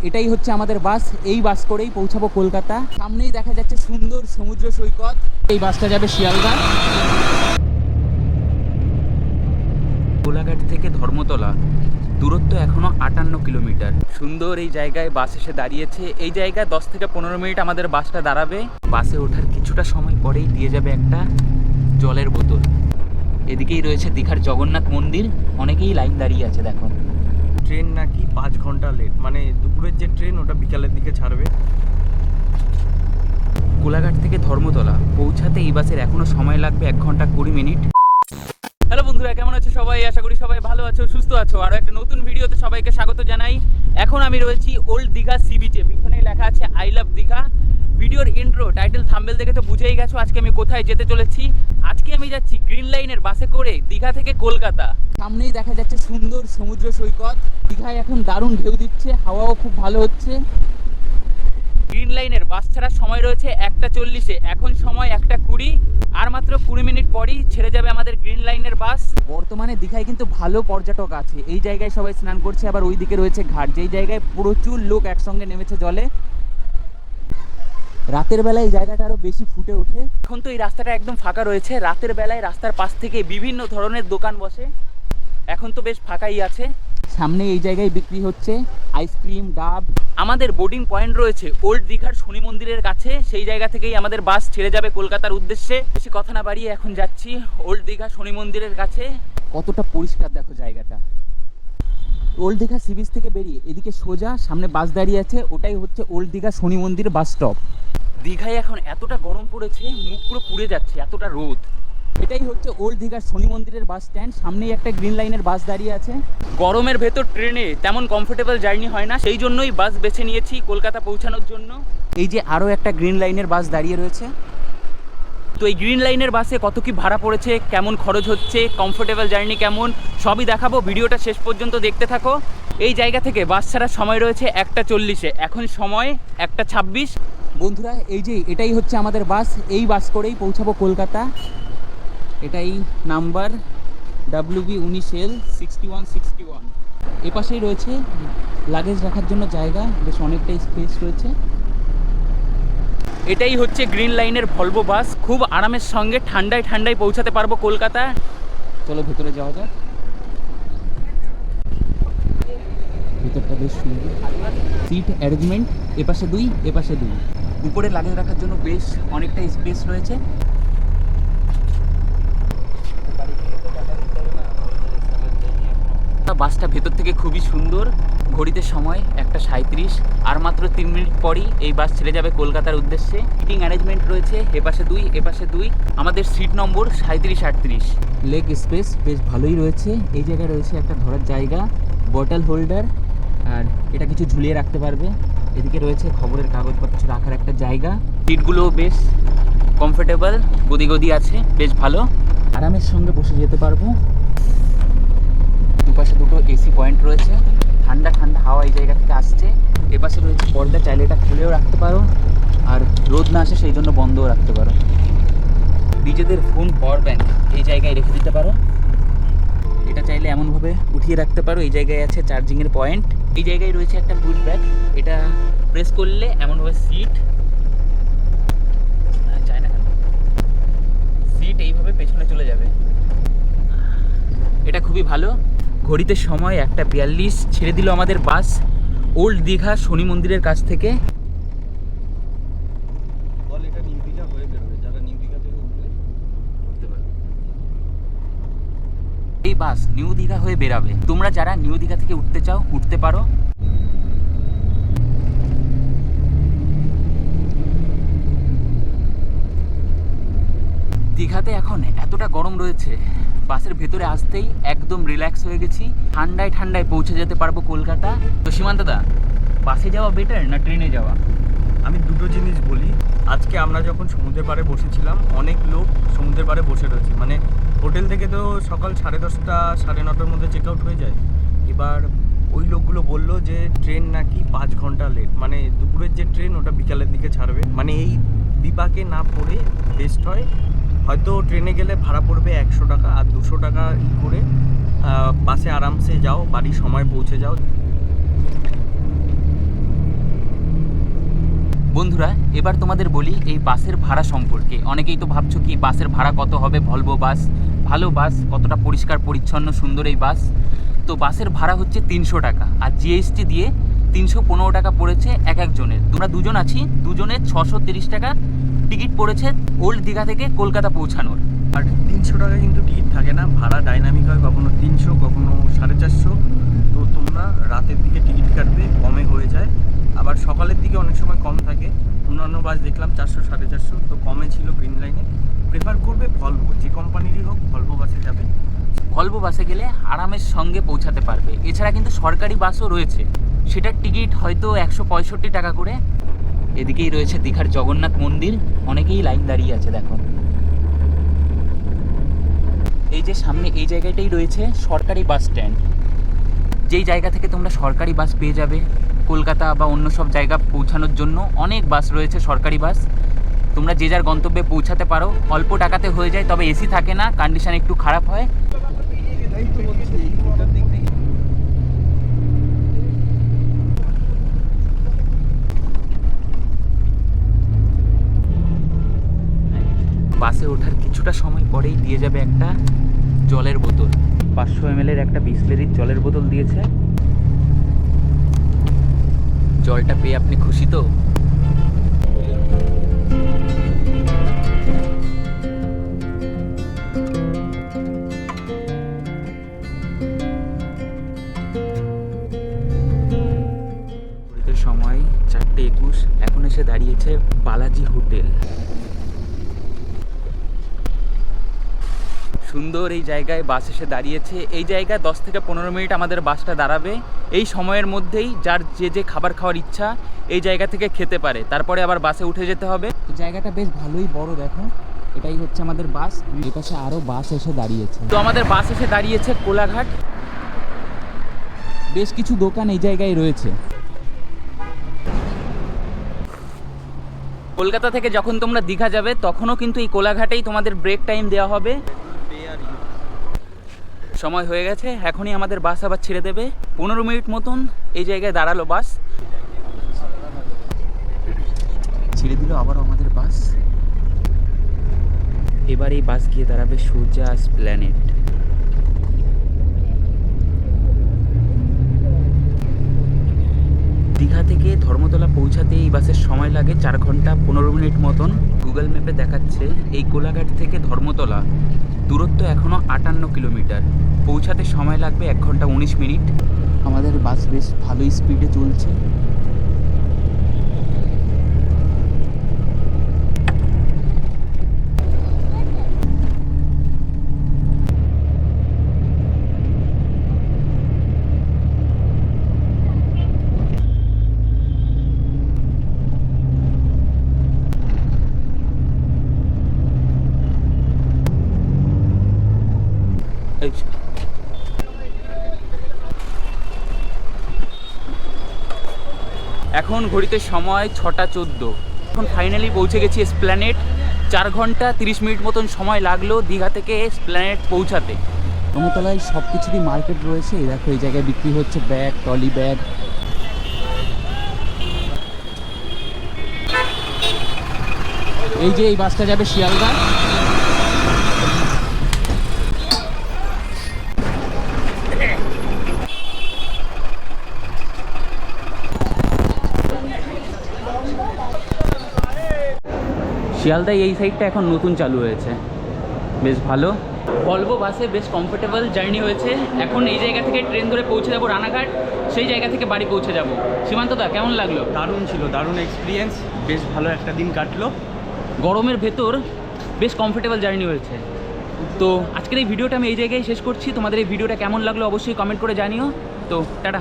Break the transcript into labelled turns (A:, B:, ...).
A: এটাই হচ্ছে আমাদের বাস। এই বাস করেই পৌঁছাবো কলকাতা। সামনেই দেখা যাচ্ছে সুন্দর সমুদ্র সৈকত। এই বাসটা যাবে শিয়ালদা। কোলাঘাট থেকে ধর্মতলা দূরত্ব এখনো 58 কিলোমিটার। সুন্দর এই জায়গায় বাস এসে দাঁড়িয়েছে। এই জায়গায় 10 থেকে 15 মিনিট আমাদের বাসটা দাঁড়াবে। বাসে ওঠার কিছুটা সময় পরেই দিয়ে যাবে একটা জলের বোতল। এদিকেই রয়েছে দীঘার জগন্নাথ মন্দির। অনেকেই লাইন দাঁড়িয়ে আছে দেখো।
B: ট্রেন নাকি 5 ঘন্টা লেট, মানে দুপুরের যে ট্রেন ওটা বিকালের দিকে ছাড়বে।
A: কোলাঘাট থেকে ধর্মতলা পৌঁছাতে এই বাসের এখনো সময় লাগবে 1 ঘন্টা 20 মিনিট। হ্যালো বন্ধুরা, কেমন আছো সবাই? আশা করি সবাই ভালো আছো, সুস্থ আছো। আরও একটা নতুন ভিডিওতে সবাইকে স্বাগত জানাই। এখন আমি রয়েছি ওল্ড দীঘা সি বিচে। পিছনে লেখা আছে আই লাভ দীঘা। ভিডিওর ইন্ট্রো, টাইটেল, থাম্বনেল দেখে তো বুঝেই গেছো আজকে আমি কোথায় যেতে চলেছি। আজকে আমি যাচ্ছি গ্রিন লাইনের বাসে করে দীঘা থেকে কলকাতা। সামনেই দেখা যাচ্ছে সুন্দর সমুদ্র সৈকত। দীঘায় এখন দারুণ ঢেউ দিচ্ছে, হাওয়াও খুব ভালো হচ্ছে। গ্রিন লাইনের বাস ছাড়ার সময় রয়েছে 1:40। এখন সময় 1:20। আর মাত্র 20 মিনিট পরই ছেড়ে যাবে আমাদের গ্রিন লাইনের বাস। বর্তমানে দীঘায় কিন্তু ভালো পর্যটক আছে। এই জায়গায় সবাই স্নান করছে, আবার ওই দিকে রয়েছে ঘাট, যেই জায়গায় প্রচুর লোক একসঙ্গে নেমেছে জলে। রাতের বেলায় এই জায়গাটা আরো বেশি ফুটে ওঠে। এখন তো এই রাস্তাটা একদম ফাঁকা রয়েছে। রাতের বেলায় রাস্তার পাশ থেকে বিভিন্ন ধরনের দোকান বসে। এখন তো বেশ ফাঁকাই আছে। সামনে এই জায়গায় বিক্রি হচ্ছে আইসক্রিম, ডাব। আমাদের বোর্ডিং পয়েন্ট রয়েছে ওল্ড দীঘার শনি মন্দিরের কাছে। সেই জায়গা থেকেই আমাদের বাস ছেড়ে যাবে কলকাতার উদ্দেশ্যে। বেশি কথা না বাড়িয়ে এখন যাচ্ছি ওল্ড দীঘা শনি মন্দিরের কাছে। কতটা পরিষ্কার দেখো জায়গাটা। ওল্ড দীঘা সি বিচ থেকে বেরিয়ে এদিকে সোজা সামনে বাস দাঁড়িয়ে আছে, ওটাই হচ্ছে ওল্ড দীঘা শনি মন্দির বাস স্টপ। দীঘায় এখন এতটা গরম পড়েছে, মুখ পুরো পুড়ে যাচ্ছে, এতটা রোদ। এটাই হচ্ছে ওল্ড দীঘার শনি মন্দিরের বাস স্ট্যান্ড। সামনেই একটা গ্রিন লাইনের বাস দাঁড়িয়ে আছে। গরমের ভেতর ট্রেনে তেমন কমফোর্টেবল জার্নি হয় না, সেই জন্যই বাস বেছে নিয়েছি কলকাতা পৌঁছানোর জন্য। এই যে আরও একটা গ্রিন লাইনের বাস দাঁড়িয়ে রয়েছে। তো এই গ্রিন লাইনের বাসে কত কি ভাড়া পড়েছে, কেমন খরচ হচ্ছে, কমফোর্টেবল জার্নি কেমন, সবই দেখাবো। ভিডিওটা শেষ পর্যন্ত দেখতে থাকো। এই জায়গা থেকে বাস ছাড়ার সময় রয়েছে 1:40। এখন সময় 1:26। বন্ধুরা, এই যে এটাই হচ্ছে আমাদের বাস। এই বাস করেই পৌঁছাবো কলকাতা। এটাই নাম্বার WB19L 6161। এপাশেই রয়েছে লাগেজ রাখার জন্য জায়গা, বেশ অনেকটাই স্পেস রয়েছে। এটাই হচ্ছে গ্রিন লাইনের ভলভো বাস। খুব আরামের সঙ্গে ঠান্ডায় ঠান্ডায় পৌঁছাতে পারবো কলকাতা। চলো ভেতরে যাওয়া যাক। ভিতরটা বেশ সুন্দর। সিট অ্যারেঞ্জমেন্ট, এপাশে 2, এপাশে 2। উপরে লাগেজ রাখার জন্য বেশ অনেকটাই স্পেস রয়েছে। বাসটা ভেতর থেকে খুবই সুন্দর। ঘড়িতে সময় 1:37। আর মাত্র 3 মিনিট পরই এই বাস ছেড়ে যাবে কলকাতার উদ্দেশ্যে। সিটিং অ্যারেঞ্জমেন্ট রয়েছে এপাশে 2, এপাশে 2। আমাদের সিট নম্বর 37-38। লেগ স্পেস বেশ ভালোই রয়েছে। এই জায়গায় রয়েছে একটা ধরার জায়গা, বটল হোল্ডার, আর এটা কিছু ঝুলিয়ে রাখতে পারবে। এদিকে রয়েছে খবরের কাগজপত্র রাখার একটা জায়গা। সিটগুলোও বেশ কমফোর্টেবল, গদি গদি আছে, বেশ ভালো। আরামের সঙ্গে বসে যেতে পারবো। দুপাশে দুটো এসি পয়েন্ট রয়েছে। ঠান্ডা ঠান্ডা হাওয়া এই জায়গা থেকে আসছে। এপাশে রয়েছে পর্দা, চাইলে এটা খুলেও রাখতে পারো, আর রোদ না আসে সেই জন্য বন্ধও রাখতে পারো। নিজেদের ফোন, পাওয়ার ব্যাংক এই জায়গায় রেখে দিতে পারো। এটা চাইলে এমনভাবে উঠিয়ে রাখতে পারো। এই জায়গায় আছে চার্জিংয়ের পয়েন্ট। এই জায়গায় রয়েছে একটা পুশ ব্যাগ, এটা প্রেস করলে এমনভাবে সিট চায় না, সিট এইভাবে পেছনে চলে যাবে। এটা খুবই ভালো। ঘড়িতে সময় 1:42। ছেড়ে দিল আমাদের বাস ওল্ড দীঘা শনি মন্দিরের কাছ থেকে। এই বাস নিউ দীঘা হয়ে বেরাবে। তোমরা যারা নিউ দীঘা থেকে উঠতে চাও উঠতে পারো। দীঘাতে এখন এতটা গরম রয়েছে, বাসের ভেতরে আসতেই একদম রিল্যাক্স হয়ে গেছি। ঠান্ডায় ঠান্ডায় পৌঁছে যেতে পারবো কলকাতা। তো সীমান্তদা, বাসে যাওয়া বেটার না ট্রেনে যাওয়া?
B: আমি দুটো জিনিস বলি। আজকে আমরা যখন সমুদ্রের পাড়ে বসেছিলাম, অনেক লোক সমুদ্রের পাড়ে বসে রয়েছে। মানে হোটেল থেকে তো সকাল 10:30, 9:30 মধ্যে চেক আউট হয়ে যায়। এবার ওই লোকগুলো বললো যে ট্রেন নাকি 5 ঘন্টা লেট, মানে দুপুরের যে ট্রেন ওটা বিকালের দিকে ছাড়বে। মানে এই বিপাকে না পড়ে বেস্ট হয় হয়তো ট্রেনে গেলে ভাড়া পড়বে 100 টাকা, আর 200 টাকা করে বাসে আরামসে যাও, বাড়ির সময় পৌঁছে যাও।
A: বন্ধুরা এবার তোমাদের বলি এই বাসের ভাড়া সম্পর্কে। অনেকেই তো ভাবছো কি বাসের ভাড়া কত হবে, ভলভো বাস, ভালো বাস, কতটা পরিষ্কার পরিচ্ছন্ন সুন্দর এই বাস। তো বাসের ভাড়া হচ্ছে 300 টাকা, আর জিএসটি দিয়ে 315 টাকা পড়েছে এক একজনের। তোমরা দুজন আছি, দুজনের 630 টাকা টিকিট পড়েছে ওল্ড দীঘা থেকে কলকাতা পৌঁছানোর।
B: আর 300 টাকা কিন্তু টিকিট থাকে না, ভাড়া ডাইনামিক হয়, কখনো 300 কখনো 450। তো তোমরা রাতের দিকে টিকিট কাটবে, কমে হয়ে যায়। আবার সকালের দিকে অনেক সময় কম থাকে, অন্যান্য বাস দেখলাম 400 450, তো কমে ছিল গ্রিন লাইনে। প্রেফার করবে ভলভো, যে কোম্পানিরই হোক ভলভো বাসে যাবে।
A: ভলভো বাসে গেলে আরামের সঙ্গে পৌঁছাতে পারবে। এছাড়া কিন্তু সরকারি বাসও রয়েছে, সেটার টিকিট হয়তো 165 টাকা করে। এদিকেই রয়েছে দীঘার জগন্নাথ মন্দির, অনেকেই লাইন দাঁড়িয়ে আছে দেখো। এই যে সামনে এই জায়গাটাই রয়েছে সরকারি বাস স্ট্যান্ড, যেই জায়গা থেকে তোমরা সরকারি বাস পেয়ে যাবে কলকাতা বা অন্য সব জায়গা পৌঁছানোর জন্য। অনেক বাস রয়েছে সরকারি বাস, তোমরা যে যার গন্তব্যে পৌঁছাতে পারো। অল্প টাকাতে হয়ে যায়, তবে এসি থাকে না, কন্ডিশন একটু খারাপ হয়। বাসে ওঠার কিছুটা সময় পরেই দিয়ে যাবে একটা জলের বোতল, 500 ml একটা বিসলেরির জলের বোতল দিয়েছে। জলটা পেয়ে আপনি খুশি তো? সময় 4:21, এখন এসে দাঁড়িয়েছে বালাজি হোটেল। সুন্দর এই জায়গায় বাস এসে দাঁড়িয়েছে। এই জায়গায় 10 থেকে 15 মিনিট আমাদের বাসটা দাঁড়াবে। এই সময়ের মধ্যেই যার যে খাবার খাওয়ার ইচ্ছা এই জায়গা থেকে খেতে পারে, তারপরে আবার বাসে উঠে যেতে হবে। জায়গাটা বেশ ভালোই বড়, দেখো এটাই হচ্ছে আমাদের বাস। এই পাশে আরও বাস এসে দাঁড়িয়েছে। তো আমাদের বাস এসে দাঁড়িয়েছে কোলাঘাট। বেশ কিছু দোকান এই জায়গায় রয়েছে। কলকাতা থেকে যখন তোমরা দীঘা যাবে তখনও কিন্তু এই কোলাঘাটেই তোমাদের ব্রেক টাইম দেওয়া হবে। সময় হয়ে গেছে, এখনই আমাদের বাস আবার ছেড়ে দেবে। 15 মিনিট মতন এই জায়গায় দাঁড়ালো বাস, ছেড়ে দিল আবার আমাদের বাস। এবার এই বাস গিয়ে দাঁড়াবে সোজা এসপ্ল্যানেড। দীঘা থেকে ধর্মতলা পৌঁছাতে এই বাসের সময় লাগে 4 ঘন্টা 15 মিনিট মতন। গুগল ম্যাপে দেখাচ্ছে এই কোলাঘাট থেকে ধর্মতলা দূরত্ব এখনও 58 কিলোমিটার, পৌঁছাতে সময় লাগবে 1 ঘন্টা 19 মিনিট। আমাদের বাস বেশ ভালোই স্পিডে চলছে। এখন ঘড়িতে সময় 6:14। এখন ফাইনালি পৌঁছে গেছি এসপ্ল্যানেড। 4 ঘন্টা 30 মিনিট মতন সময় লাগলো দীঘা থেকে এসপ্ল্যানেড পৌঁছাতে। ধর্মতলায় সব কিছুরই মার্কেট রয়েছে। দেখো এই জায়গায় বিক্রি হচ্ছে ব্যাগ, ট্রলি ব্যাগ। এই যে এই বাসটা যাবে শিয়ালদা। শিয়ালদায় এই সাইডটা এখন নতুন চালু হয়েছে, বেশ ভালো। ভলভো বাসে বেশ কমফোর্টেবল জার্নি হয়েছে। এখন এই জায়গা থেকে ট্রেন ধরে পৌঁছে যাবো রানাঘাট, সেই জায়গা থেকে বাড়ি পৌঁছে যাব। সীমান্তদা কেমন লাগলো?
B: দারুণ ছিল, দারুণ এক্সপিরিয়েন্স, বেশ ভালো একটা দিন কাটলো।
A: গরমের ভেতর বেশ কমফোর্টেবল জার্নি হয়েছে। তো আজকের এই ভিডিওটা আমি এই জায়গায় শেষ করছি। তোমাদের এই ভিডিওটা কেমন লাগলো অবশ্যই কমেন্ট করে জানিও। তো টাটা।